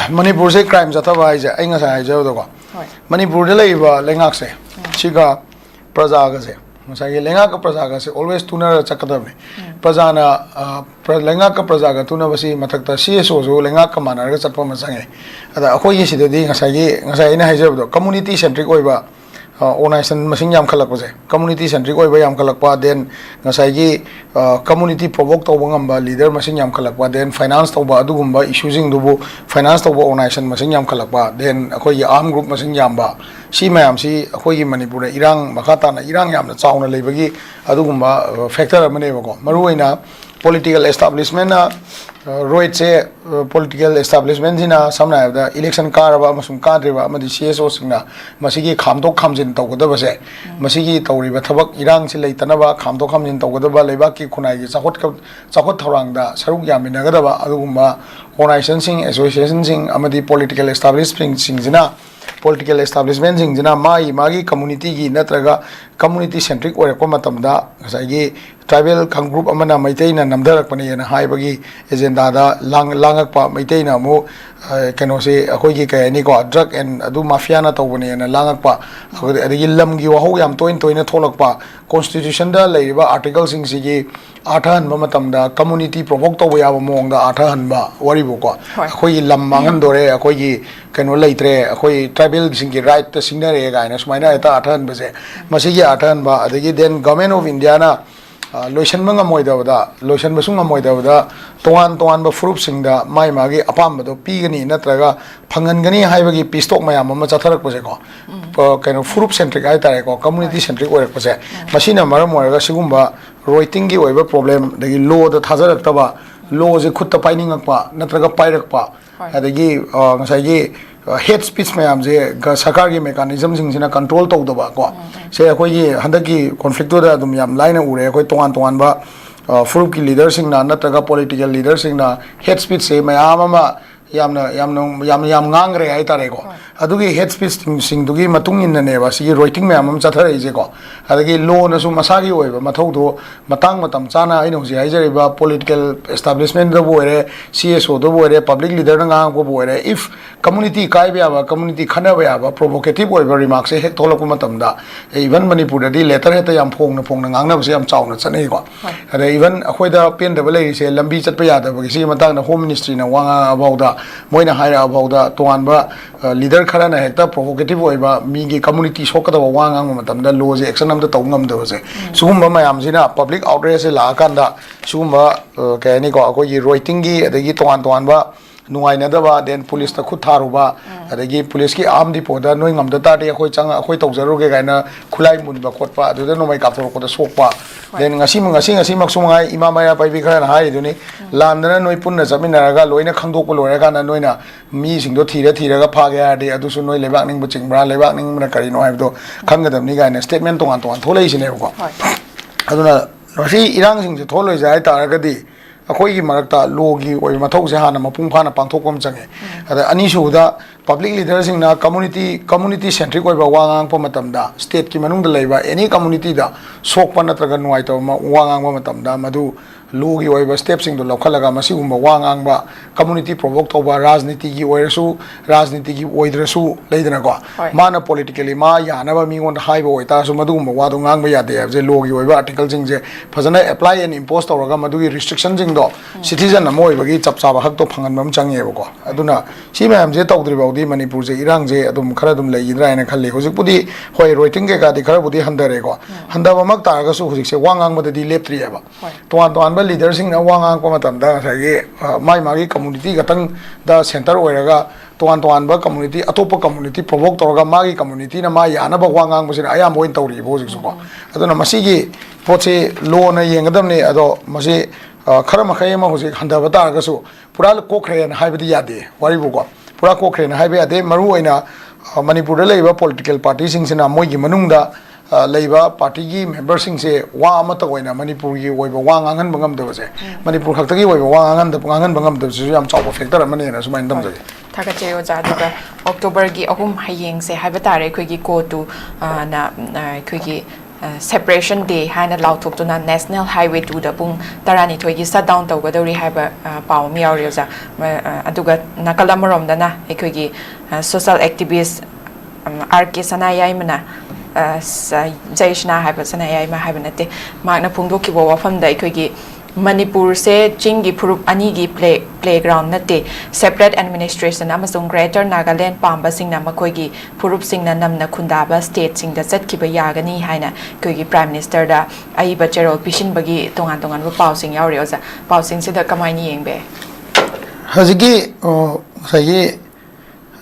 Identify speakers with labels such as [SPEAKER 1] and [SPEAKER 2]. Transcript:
[SPEAKER 1] manipur se crime jathaba haise ai nga sai jaw do ko manipur de leiba lengak se chiga praja ga se masai lenga ka praja ga se always tuna chakadam praja na lenga ka praja ga tuna basi mathakta CSO zo lenga ka manar ga chatpa masange ada akhoi gi sidadi ngasai ina haijab do community centric oiba organization masing yam khalak base community centric oiba yam khalak pa then ngasai gi community provoke to bangam ba leader masing yam khalak pa then finance to ba adugumba issues ing dubu finance to ba organization masing yam khalak pa then akhoi arm group masing yam ba si mayam si akhoi gi manipur irang makata na irang yam na chauna leibagi adugumba factor amane ba ko maruina political establishment na roit se political establishment sina samna da election karaba masum kadreba amadi CSO singna masigi khamdok khamjin tawgada se masigi tawriba thabak irang si leitanaba khamdok khamjin tawgada leba ki khunai gi chakot thorang da saruk yaminagada ba adugumba organization sing association sing amadi political establishment sing jina political establishment sing jina magi community gi natraga community centric ore ko matamda ngasai tribal group amana maiteina namdarak pani na haibagi agenda da langak pa maiteina mu kano se akhoi gi kayani ko drug and adu mafia na tawbani na langak pa adigi lam gi waho yam toin na tholak pa constitution da leiba article sing sigi athan ba matamda community provoke to ya ba mong da athan ba wari bu ko akhoi lam mangan dore akhoi gi kano leitre akhoi tribal sing gi right ta singnare ga na sumaina eta athan ba se masigi athan ba adigi then government of India na lotion banga moidawada lotion basung moidawada toan ba fruit singda mai magi apam do pigani natraga phangangani haibagi pistok mayam ma chatharak pose ko kaino fruit centric ai tare ko community centric ore pose masina maram moraga sigumba roiting gi oiba problem dagi law da thajarak taba law je khutta painingak pa natraga pairak pa adagi ngasai gi hate speech mayam je sarkar gi mechanism sing sina control to daba ko se akoi gi handaki conflict da dum yam line ure akoi toan ba fruit ki leader sing na natraga political leader sing na hate speech se mayam ama yam ngangre ai tare ko adugi hate speech sing dugi matung in ne ba si writing mayam chathare je ko adagi law na su masagi oi ba mathau do matang matam chana ai no ji ai jari ba political establishment do boire CSO do boire public leader na ngang ko boire if community kai ba community khana ba provocative oi ba remarks he tholo ko matam da even manipur di letter he ta yam phong na ngang na ba yam chaw na chane ko ada even akhoi da pen da ba lai se lambi chat pa ya da ba si matang na home ministry na wanga about da moina haira about da toan ba leader khara na hekta provocative oi ba mi gi community sokada ba wangang matam da law je action am da tawngam da se sugumba mayam sina public outrage se la kan da sugumba kayani ko akoi gi writing gi adagi toan ba nungai na da ba then police ta khut tharu ba adagi police ki arm di poda noi ngam da ta de akoi changa akoi tawjaru ge gaina khulai mun ba khot pa adu da no mai ka thor ko da sok pa then ngasi mak sungai imam ya pai bi khara na hai duni lamdana noi punna jamina ga loina khangdok ko lora ga na noina mi sing do thira ga pha ga ya de adu su noi lebak ning bu chingbra lebak ning na kari no hai do khanggadam ni ga na statement tong an tholai sine ko aduna rasi irang sing je tholoi jai ta ga di akhoi gi marakta logi oi mathau se hana mapung phana pangthokpam change ada ani suda public leader sing na community centric oi ba wangang pa matamda state ki manung da leiba any community da sokpa natraga nuai to wangang ba matamda madu logi oi ba step sing do lokhalaga masi umba wangang ba community provoke to ba rajniti gi oidrasu leidana ko mana politically ma yana ba mi ngon high ba oita su madu umba wa do ngang ba ya de je logi oi ba article sing je phajana apply and impose to raga madu gi restriction sing do citizen na moi ba gi chap cha ba hak to phangan bam change ba ko aduna si mayam je tawdri ba di manipur je irang je adum khara dum lei idra ina khalli hojik pudi hoi writing ge ga di khara budi handare ko handaba mak ta ga su hojik se wangang ba di leptri ba toan ba leader sing na wangang ko matam da sagi mai magi community gatang da center oiraga toan ba community atopa community provoke to ga magi community na ma yana ba wangang ba sin ayam boin tawri bo hojik su ko aduna masigi poche lo na yengadam ne ado masi khara makhai ma hojik handaba ta ga su pura ko khre na haibdi yade wari bu ko pura ko khre na haibe ade maru oina manipur da leiba political party sing sina moi gi manung da leiba party gi member sing se wa amata oina manipur gi oiba wa ngangan bangam da se manipur khakta gi oiba wa ngangan bangam da su yam chawba factor amane na sumain dam jage
[SPEAKER 2] thaga cheo ja da October gi ahum hayeng se haiba tare khoi gi ko tu na khoi gi separation day haina lauthokuna national highway 2 da pung tarani thoi gi shut down tawgadori haiba paw mi yaurioja aduga nakalamorom dana ekhoi gi social activist RK Sanayai mana Jaishna haiba Sanayai ma haiba nate magna phungdo ki bo wafam da ekhoi gi Manipur se Chingi Purup Ani gi playground nate separate administration amasung Greater Nagaland pamba singna makoi gi Purup singna namna khundaba state singda chatkiba yagani haina koi gi Prime Minister da ai ba cherol pishin bagi tongan tongan ba paw sing yauri oza paw sing sida kamaini yengbe
[SPEAKER 1] hazigi sai